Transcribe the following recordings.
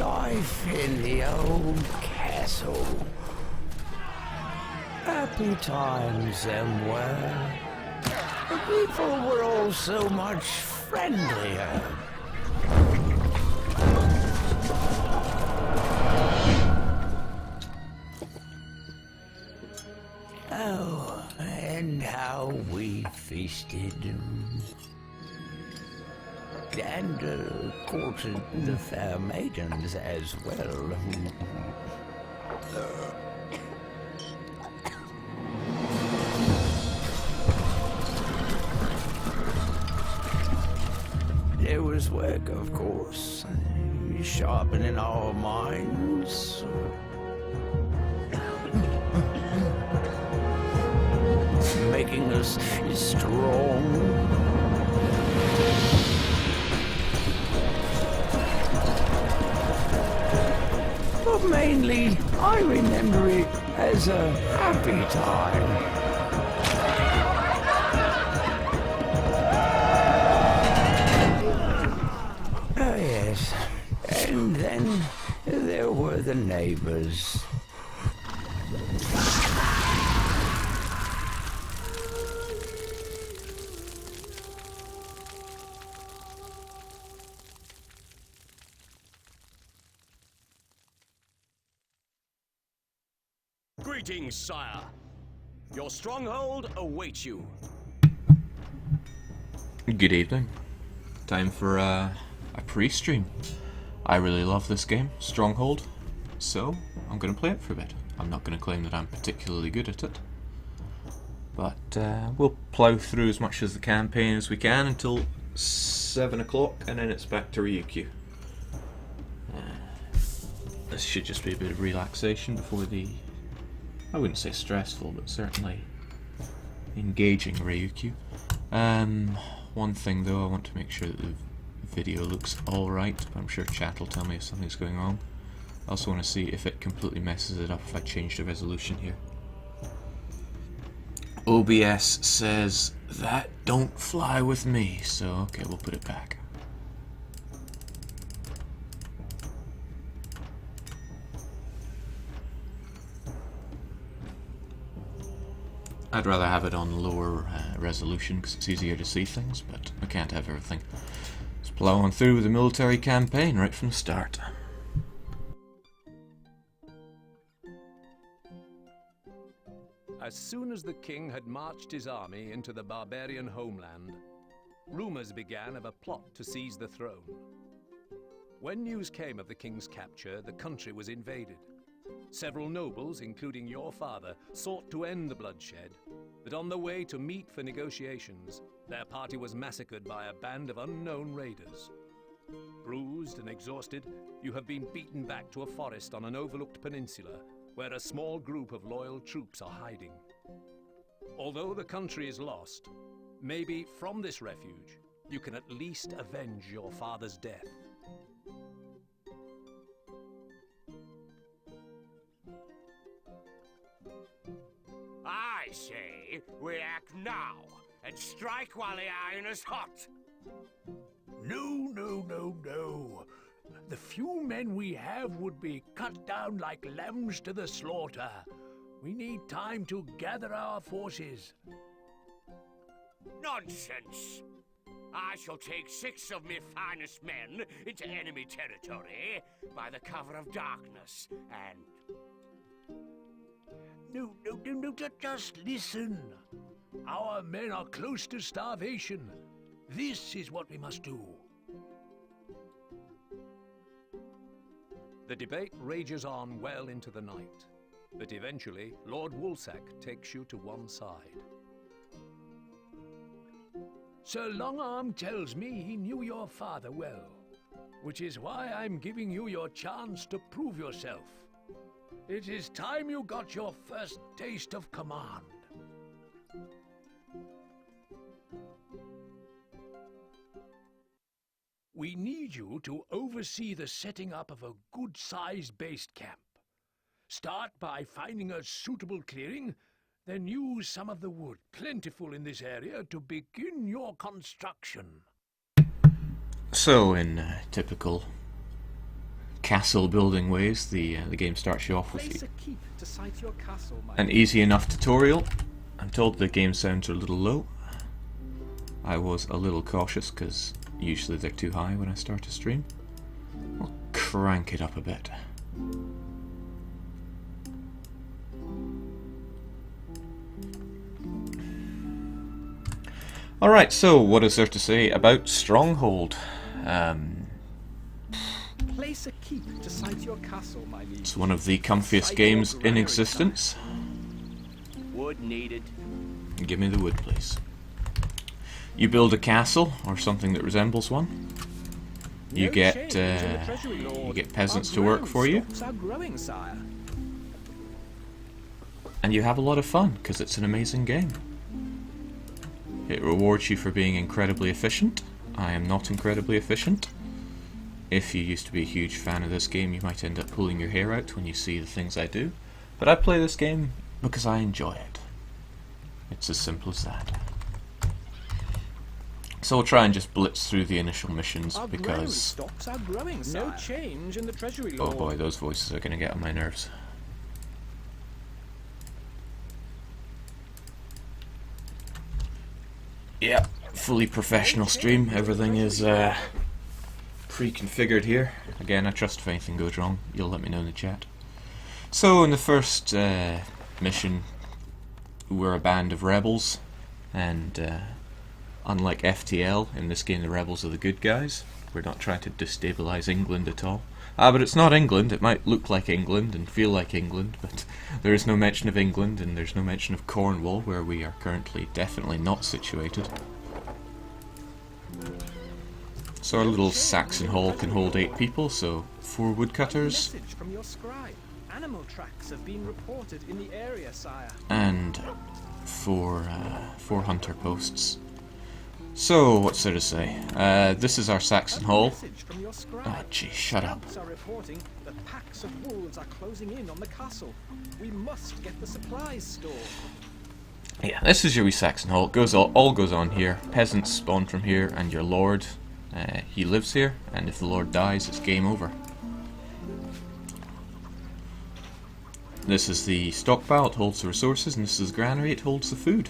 life in the old castle. Happy times them were. The people were all so much friendlier. Oh, and how we feasted. And courted the fair maidens as well. There was work, of course, sharpening our minds. Making us strong. But mainly, I remember it as a happy time. Oh yes, and then there were the neighbors. Greetings, sire. Your stronghold awaits you. Good evening. Time for a pre-stream. I really love this game, Stronghold, so I'm going to play it for a bit. I'm not going to claim that I'm particularly good at it, but we'll plough through as much of the campaign as we can until 7 o'clock, and then it's back to Ryukyu. This should just be a bit of relaxation before the, I wouldn't say stressful, but certainly engaging Ryukyu. One thing though, I want to make sure that the video looks alright, but I'm sure chat will tell me if something's going wrong. I also want to see if it completely messes it up if I change the resolution here. OBS says, that don't fly with me, so okay, we'll put it back. I'd rather have it on lower resolution because it's easier to see things, but I can't have everything. Let's plow on through with the military campaign right from the start. As soon as the king had marched his army into the barbarian homeland, rumors began of a plot to seize the throne. When news came of the king's capture, the country was invaded. Several nobles, including your father, sought to end the bloodshed, but on the way to meet for negotiations, their party was massacred by a band of unknown raiders. Bruised and exhausted, you have been beaten back to a forest on an overlooked peninsula, where a small group of loyal troops are hiding. Although the country is lost, maybe from this refuge, you can at least avenge your father's death. I say we act now, and strike while the iron is hot. No, no, no, no. The few men we have would be cut down like lambs to the slaughter. We need time to gather our forces. Nonsense! I shall take 6 of my finest men into enemy territory by the cover of darkness, and... No, no, no, no, just listen. Our men are close to starvation. This is what we must do. The debate rages on well into the night, but eventually Lord Woolsack takes you to one side. Sir Longarm tells me he knew your father well, which is why I'm giving you your chance to prove yourself. It is time you got your first taste of command. We need you to oversee the setting up of a good-sized base camp. Start by finding a suitable clearing, then use some of the wood plentiful in this area to begin your construction. So, in typical castle building ways. The game starts you off with Place a keep to site your castle, my an easy enough tutorial. I'm told the game sounds are a little low. I was a little cautious because usually they're too high when I start a stream. I'll crank it up a bit. Alright, so what is there to say about Stronghold? Place a keep to site your castle, my liege. It's one of the comfiest games in existence. Wood needed. Give me the wood, please. You build a castle, or something that resembles one. You get peasants to work for you. And you have a lot of fun, because it's an amazing game. It rewards you for being incredibly efficient. I am not incredibly efficient. If you used to be a huge fan of this game, you might end up pulling your hair out when you see the things I do. But I play this game because I enjoy it. It's as simple as that. So we'll try and just blitz through the initial missions because... stocks are growing, no change in the treasury oh lord. boy, those voices are going to get on my nerves. Yeah, fully professional stream. Everything is pre-configured here. Again, I trust if anything goes wrong, you'll let me know in the chat. So in the first mission, we're a band of rebels, and unlike FTL, in this game the rebels are the good guys. We're not trying to destabilize England at all. But it's not England. It might look like England and feel like England, but there is no mention of England, and there's no mention of Cornwall, where we are currently definitely not situated. So our little Saxon hall can hold 8 people, so 4 woodcutters. Message from your scribe. Animal tracks have been reported in the area, sire. And 4 hunter posts. So, what's there to say? This is our Saxon hall. Oh, gee, shut up. Are reporting that packs of wolves are closing in on the castle. We must get the supplies stored. Yeah, this is your wee Saxon hall. It goes all goes on here. Peasants spawn from here, and your lord, he lives here. And if the lord dies, it's game over. This is the stockpile. It holds the resources, and this is the granary. It holds the food.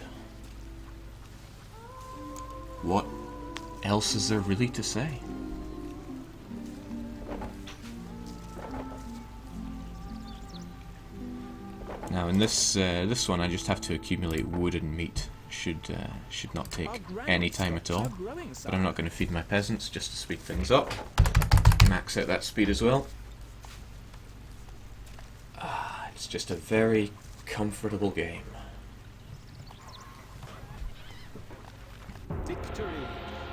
What else is there really to say? Now in this one I just have to accumulate wood and meat. Should not take any time at all. But I'm not going to feed my peasants just to speed things up. Max out that speed as well. It's just a very comfortable game.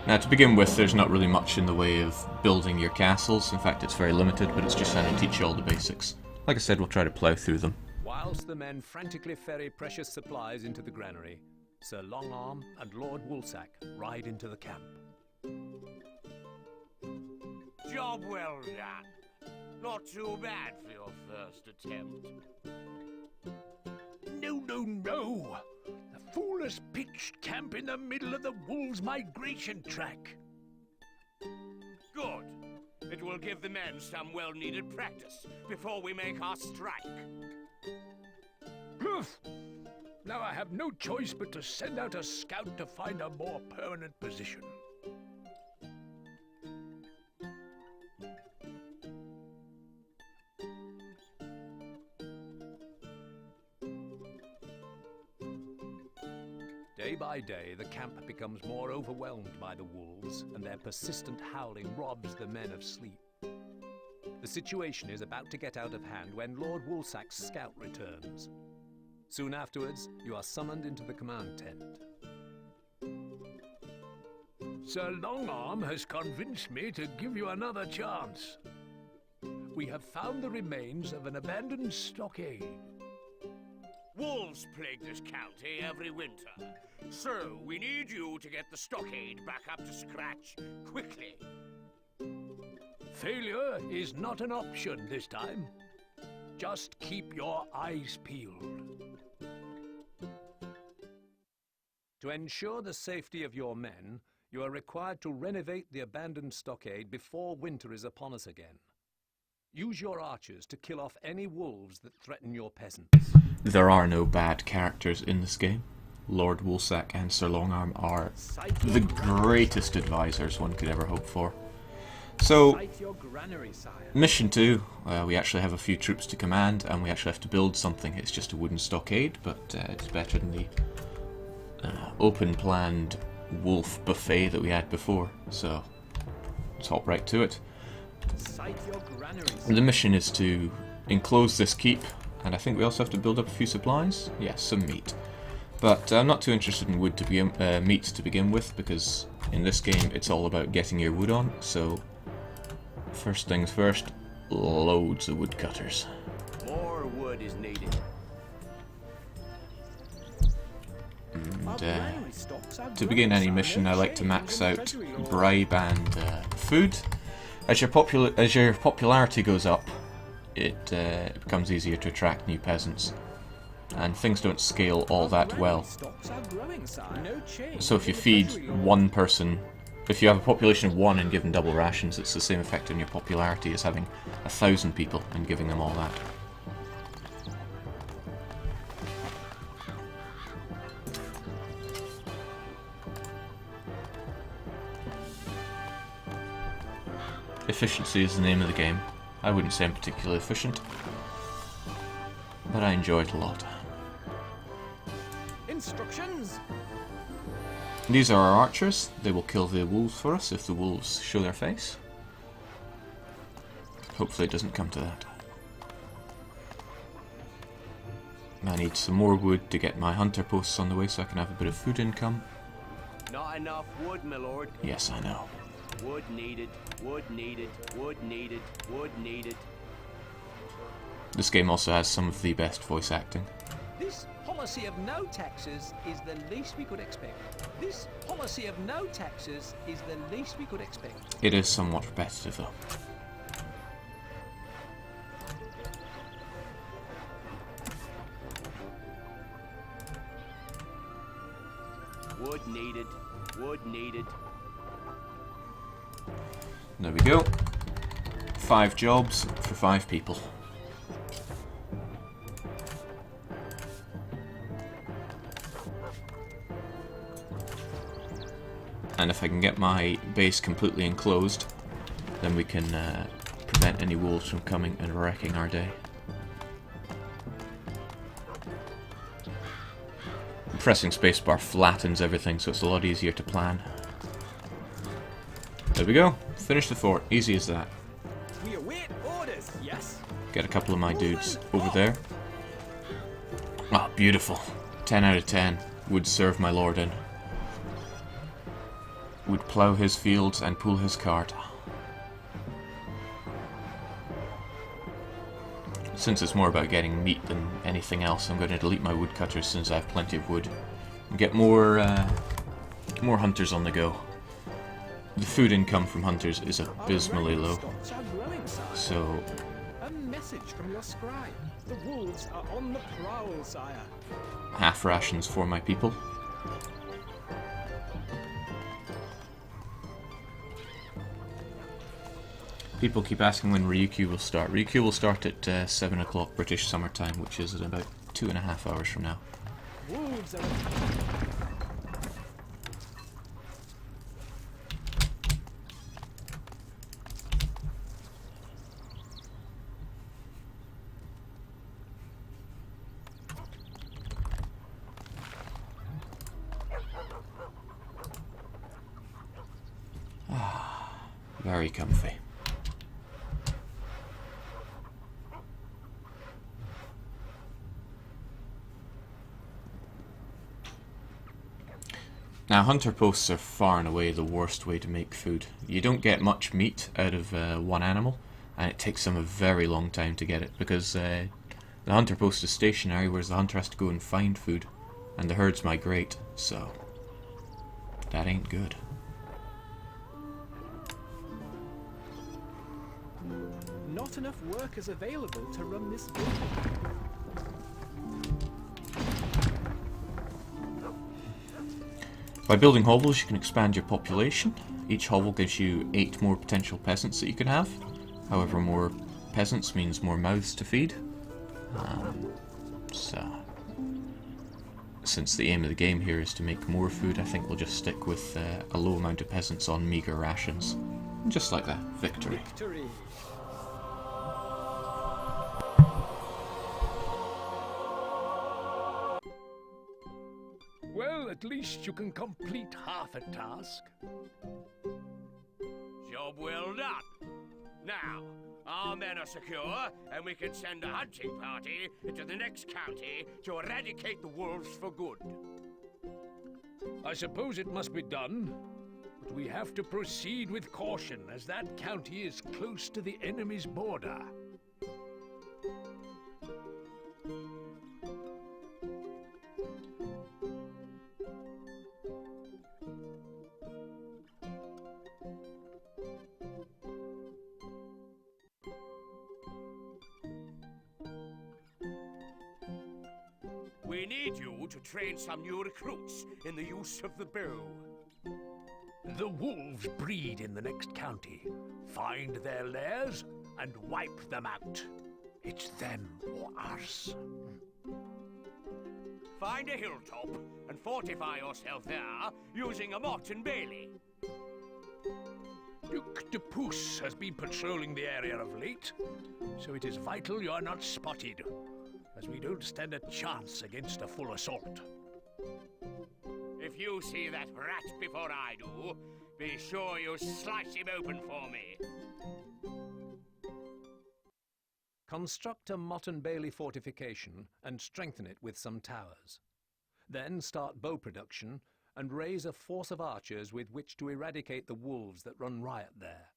Now to begin with, there's not really much in the way of building your castles. In fact, it's very limited, but it's just trying to teach you all the basics. Like I said, we'll try to plough through them. Whilst the men frantically ferry precious supplies into the granary, Sir Longarm and Lord Woolsack ride into the camp. Job well done. Not too bad for your first attempt. No, no, no! The fool has pitched camp in the middle of the wolves' migration track. Good. It will give the men some well-needed practice before we make our strike. Poof! Now I have no choice but to send out a scout to find a more permanent position. Day by day, the camp becomes more overwhelmed by the wolves, and their persistent howling robs the men of sleep. The situation is about to get out of hand when Lord Woolsack's scout returns. Soon afterwards, you are summoned into the command tent. Sir Longarm has convinced me to give you another chance. We have found the remains of an abandoned stockade. Wolves plague this county every winter, so we need you to get the stockade back up to scratch quickly. Failure is not an option this time. Just keep your eyes peeled. To ensure the safety of your men, you are required to renovate the abandoned stockade before winter is upon us again. Use your archers to kill off any wolves that threaten your peasants. There are no bad characters in this game. Lord Woolsack and Sir Longarm are the greatest advisors one could ever hope for. So, mission 2, we actually have a few troops to command, and we actually have to build something. It's just a wooden stockade, but it's better than the open-planned wolf buffet that we had before. So, let's hop right to it. The mission is to enclose this keep, and I think we also have to build up a few supplies. Yes, some meat. But I'm not too interested in wood to begin, meat to begin with, because in this game it's all about getting your wood on. So first things first, loads of woodcutters. More wood is needed. And to begin any mission, I like to max out bribe and food. As your popularity goes up, it becomes easier to attract new peasants, and things don't scale all that well. So if you feed one person, if you have a population of 1 and give them double rations, it's the same effect on your popularity as having 1,000 people and giving them all that. Efficiency is the name of the game. I wouldn't say I'm particularly efficient, but I enjoy it a lot. Instructions. These are our archers. They will kill the wolves for us if the wolves show their face. Hopefully it doesn't come to that. I need some more wood to get my hunter posts on the way so I can have a bit of food income. Not enough wood, my lord. Yes, I know. Wood needed, wood needed, wood needed, wood needed. This game also has some of the best voice acting. This policy of no taxes is the least we could expect. This policy of no taxes is the least we could expect. It is somewhat repetitive though. Wood needed, wood needed. There we go. 5 jobs for 5 people. And if I can get my base completely enclosed, then we can prevent any wolves from coming and wrecking our day. Pressing spacebar flattens everything, so it's a lot easier to plan. There we go. Finish the fort. Easy as that. We await orders. Yes. Get a couple of my dudes over there. Ah, beautiful. 10 out of 10. Would serve my lord in. Would plough his fields and pull his cart. Since it's more about getting meat than anything else, I'm going to delete my woodcutters since I have plenty of wood. And get more hunters on the go. The food income from hunters is abysmally low. So a message from your scribe. The wolves are on the prowl, sire. half rations for my people. People keep asking when Ryukyu will start. Ryukyu will start at 7 o'clock British summer time, which is in about 2.5 hours from now. Wolves are Very comfy. Now, hunter posts are far and away the worst way to make food. You don't get much meat out of one animal, and it takes them a very long time to get it, because the hunter post is stationary, whereas the hunter has to go and find food, and the herds migrate, so that ain't good. not enough workers available to run this building. By building hovels, you can expand your population. Each hovel gives you 8 more potential peasants that you can have. However more peasants means more mouths to feed. So, since the aim of the game here is to make more food, I think we'll just stick with a low amount of peasants on meagre rations. Just like that. Victory. Victory. Well, at least you can complete half a task. Job well done. Now, our men are secure, and we can send a hunting party into the next county to eradicate the wolves for good. I suppose it must be done, but we have to proceed with caution, as that county is close to the enemy's border. We need you to train some new recruits in the use of the bow. The wolves breed in the next county. Find their lairs and wipe them out. It's them or us. Find a hilltop and fortify yourself there using a mott and bailey. Duke de Pouce has been patrolling the area of late, so it is vital you are not spotted, as we don't stand a chance against a full assault. If you see that rat before I do, be sure you slice him open for me. Construct a Mott and Bailey fortification and strengthen it with some towers. Then start bow production and raise a force of archers with which to eradicate the wolves that run riot there.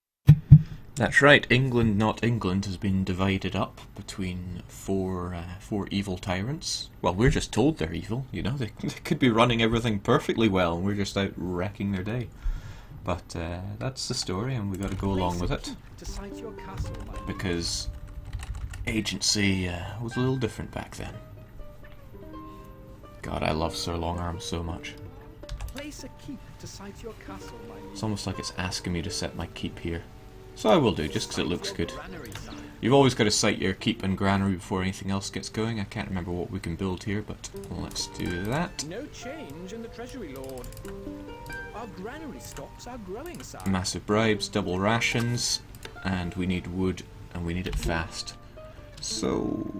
That's right, England Not England has been divided up between four evil tyrants. Well, we're just told they're evil, you know, they could be running everything perfectly well and we're just out wrecking their day. But that's the story and we've got to go along with it. To site your castle, my Because agency was a little different back then. God, I love Sir Longarm so much. Place a keep to site your castle, my liege. It's almost like it's asking me to set my keep here. So I will do, just because it looks good. Granary site. You've always got to site your keep and granary before anything else gets going. I can't remember what we can build here, but let's do that. No change in the treasury, lord. Our granary stocks are growing, sire. Massive bribes, double rations, and we need wood, and we need it fast. So,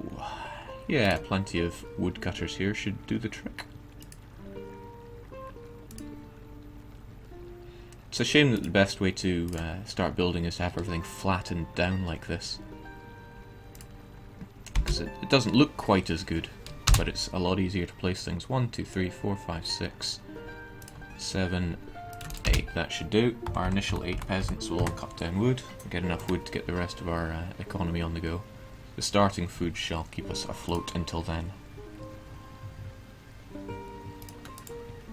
yeah, plenty of woodcutters here should do the trick. It's a shame that the best way to start building is to have everything flattened down like this. Because it doesn't look quite as good, but it's a lot easier to place things. 1, 2, 3, 4, 5, 6, 7, 8. That should do. Our initial 8 peasants will all cut down wood, get enough wood to get the rest of our economy on the go. The starting food shall keep us afloat until then.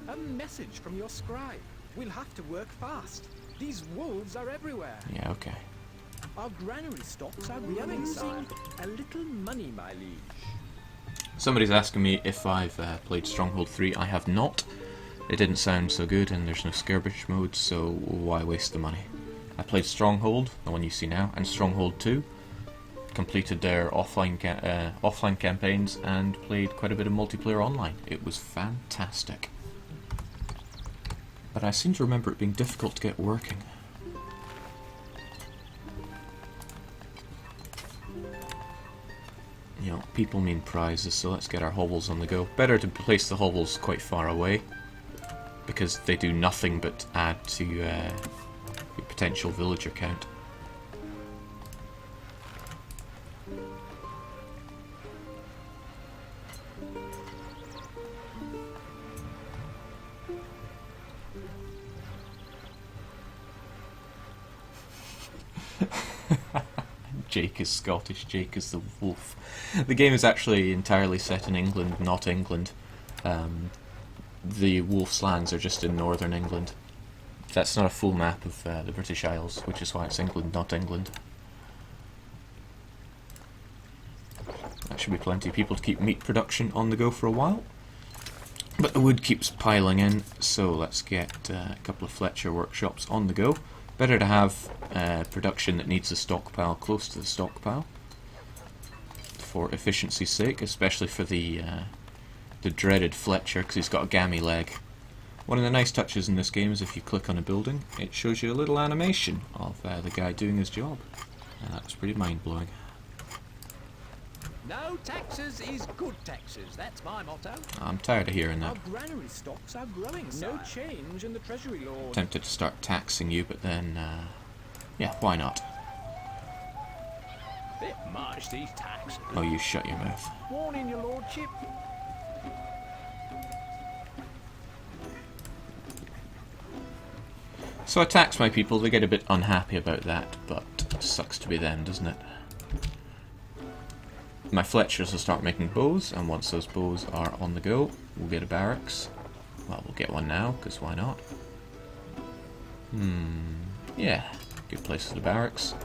A message from your scribe. We'll have to work fast. These wolves are everywhere. Yeah, okay. Our granary stocks are growing, sire. A little money, my liege. Somebody's asking me if I've played Stronghold 3. I have not. It didn't sound so good and there's no skirmish mode, so why waste the money? I played Stronghold, the one you see now, and Stronghold 2. Completed their offline campaigns and played quite a bit of multiplayer online. It was fantastic. But I seem to remember it being difficult to get working. You know, people mean prizes, so let's get our hovels on the go. Better to place the hovels quite far away, because they do nothing but add to your potential villager count. Jake is Scottish, Jake is the wolf. The game is actually entirely set in England, not England. The wolf's lands are just in northern England. That's not a full map of the British Isles, which is why it's England, not England. That should be plenty of people to keep meat production on the go for a while. But the wood keeps piling in, so let's get a couple of Fletcher workshops on the go. Better to have production that needs a stockpile close to the stockpile. for efficiency's sake, especially for the dreaded Fletcher, because he's got a gammy leg. One of the nice touches in this game is if you click on a building, it shows you a little animation of the guy doing his job. And that was pretty mind-blowing. No taxes is good taxes. That's my motto. I'm tired of hearing that. Our granary stocks are growing, no change in the treasury lord. Tempted to start taxing you, but then, yeah, why not? Bit much, these taxes. Oh, you shut your mouth. Warning, your lordship. So I tax my people, they get a bit unhappy about that, but sucks to be them, doesn't it? My Fletchers will start making bows, and once those bows are on the go, we'll get a barracks. Well, we'll get one now, because why not? Yeah, good place for the barracks.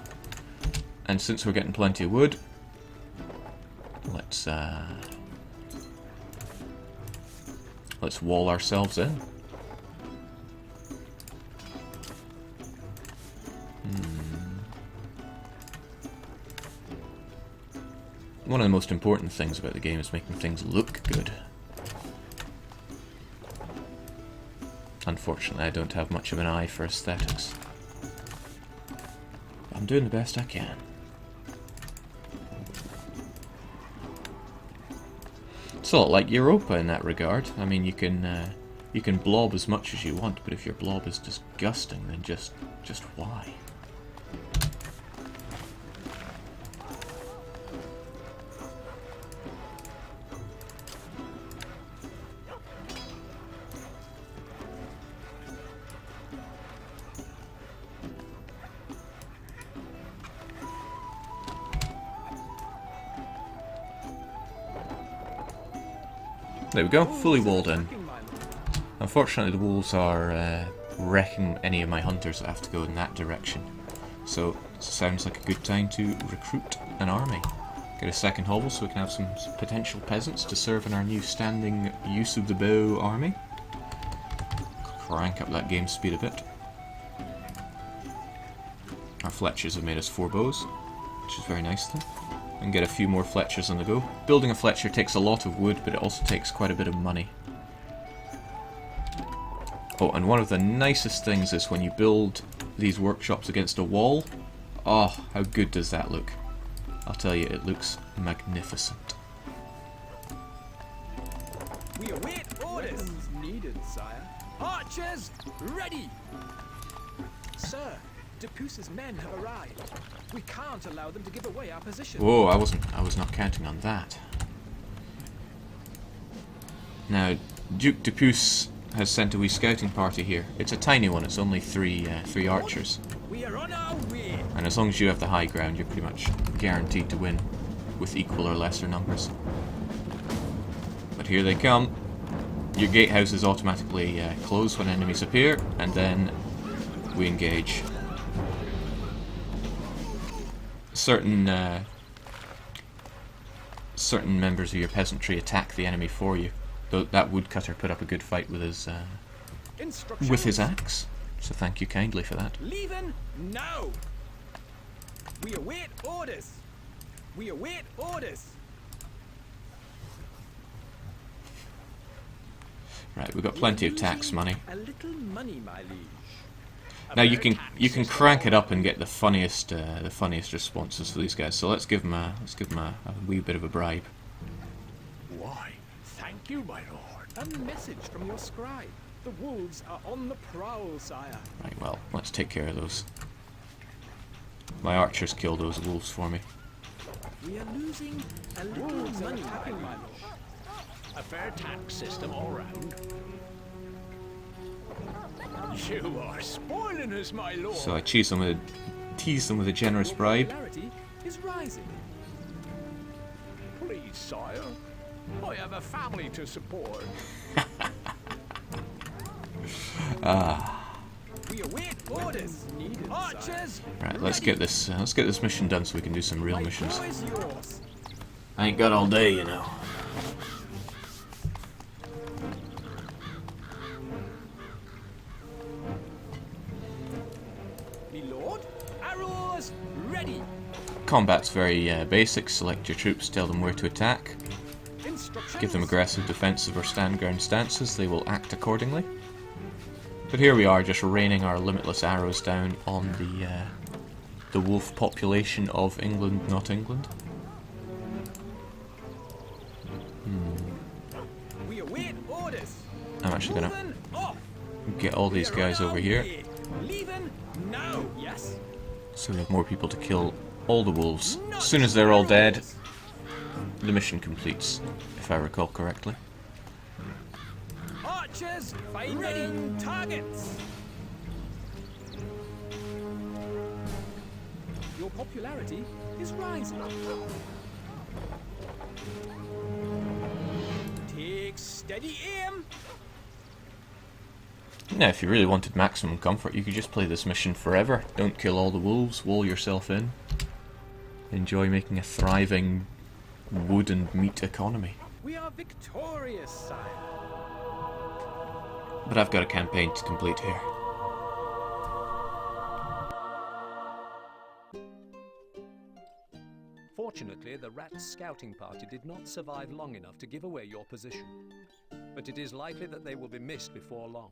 And since we're getting plenty of wood, let's wall ourselves in. One of the most important things about the game is making things look good. Unfortunately, I don't have much of an eye for aesthetics. I'm doing the best I can. It's a lot like Europa in that regard. I mean, you can blob as much as you want, but if your blob is disgusting, then just why? There we go, fully walled in. Unfortunately, the wolves are wrecking any of my hunters that have to go in that direction. So, it sounds like a good time to recruit an army. Get a second hovel so we can have some potential peasants to serve in our new standing use of the bow army. Crank up that game speed a bit. Our Fletchers have made us 4 bows, which is very nice though. And get a few more Fletchers on the go. Building a Fletcher takes a lot of wood, but it also takes quite a bit of money. Oh, and one of the nicest things is when you build these workshops against a wall. Oh, how good does that look? I'll tell you, it looks magnificent. We await orders. Needed, sire. Archers, ready! Sir, Depuce's men have arrived. We can't allow them to give away our position. Whoa, I was not counting on that. Now, Duke Depuce has sent a wee scouting party here. It's a tiny one, it's only three archers. We are on our way. And as long as you have the high ground, you're pretty much guaranteed to win with equal or lesser numbers. But here they come. Your gatehouses automatically close when enemies appear, and then we engage. Certain members of your peasantry attack the enemy for you. Though that woodcutter put up a good fight with his axe. So thank you kindly for that. Leaving now. We await orders. We await orders. Right, we've got plenty of tax money. A little money, my liege. Now you can crank it up and get the funniest responses for these guys. So let's give them a wee bit of a bribe. Why, thank you, my lord. A message from your scribe. The wolves are on the prowl, sire. Right, well, let's take care of those. My archers kill those wolves for me. We are losing a little money, my lord. A fair tax system all round. You are spoiling us, my lord. So I tease them with a generous bribe. Popularity is rising. Please, sire. I have a family to support. We await orders. Needed, archers. Right, let's get this mission done so we can do some real My missions. bow is yours. I ain't got all day, you know. Me lord, arrows ready. Combat's very basic. Select your troops, tell them where to attack. Give them aggressive, defensive or stand ground stances, they will act accordingly. But here we are, just raining our limitless arrows down on the wolf population of England, not England. We await orders. I'm actually gonna Moving off. get all these guys over here, Leaving now. Yes. so we have more people to kill all the wolves. As soon as they're all dead, the mission completes, if I recall correctly. Archers, finding targets. Your popularity is rising. Take steady aim. Now, if you really wanted maximum comfort, you could just play this mission forever. Don't kill all the wolves, wall yourself in. Enjoy making a thriving wood and meat economy. We are victorious, sire. But I've got a campaign to complete here. Fortunately, the Rat's scouting party did not survive long enough to give away your position. But it is likely that they will be missed before long.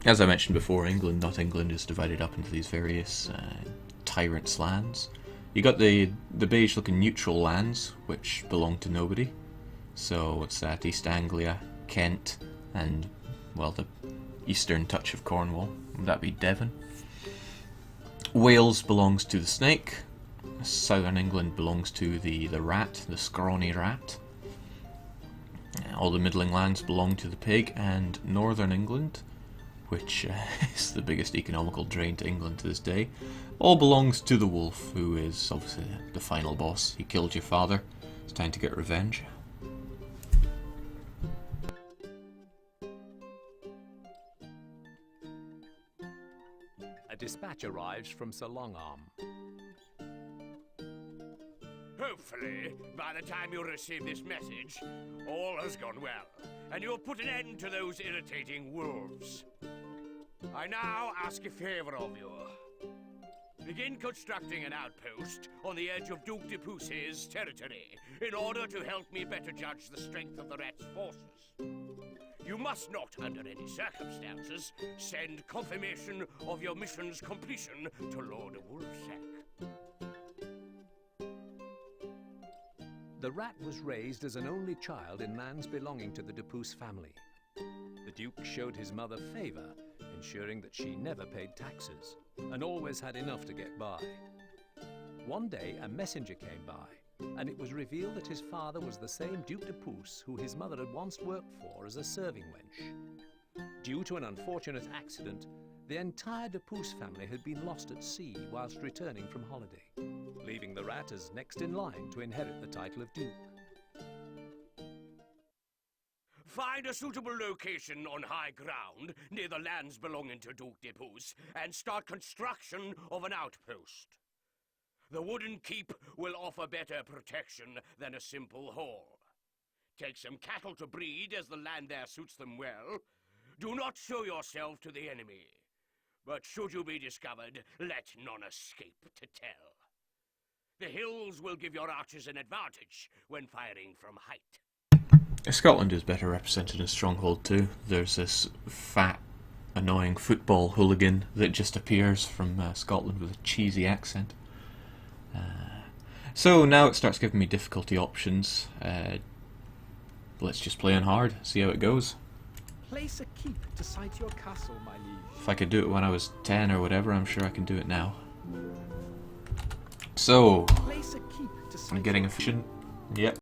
As I mentioned before, England, not England, is divided up into these various tyrants' lands. You got the beige-looking neutral lands, which belong to nobody. So what's that? East Anglia, Kent, and, well, the eastern touch of Cornwall. Would that be Devon? Wales belongs to the snake. Southern England belongs to the rat, the scrawny rat. All the middling lands belong to the pig, and Northern England, which is the biggest economical drain to England to this day, all belongs to the wolf, who is obviously the final boss. He killed your father. It's time to get revenge. A dispatch arrives from Sir Longarm. Hopefully, by the time you receive this message, all has gone well, and you'll put an end to those irritating wolves. I now ask a favour of you. Begin constructing an outpost on the edge of Duke de Pousse's territory in order to help me better judge the strength of the rat's forces. You must not, under any circumstances, send confirmation of your mission's completion to Lord Wolfsack. The rat was raised as an only child in lands belonging to the de Pouce family. The Duke showed his mother favour, ensuring that she never paid taxes, and always had enough to get by. One day, a messenger came by, and it was revealed that his father was the same Duke de Pouce who his mother had once worked for as a serving wench. Due to an unfortunate accident, the entire de Pouce family had been lost at sea whilst returning from holiday, leaving the rat as next in line to inherit the title of Duke. Find a suitable location on high ground near the lands belonging to Duke de Pouce and start construction of an outpost. The wooden keep will offer better protection than a simple hall. Take some cattle to breed as the land there suits them well. Do not show yourself to the enemy, but should you be discovered, let none escape to tell. The hills will give your archers an advantage when firing from height. Scotland is better represented in Stronghold too. There's this fat, annoying football hooligan that just appears from Scotland with a cheesy accent. So now it starts giving me difficulty options. Let's just play on hard, see how it goes. Place a keep to site your castle, my liege. If I could do it when I was 10 or whatever, I'm sure I can do it now. So, Place a keep to site I'm getting your efficient. Yep.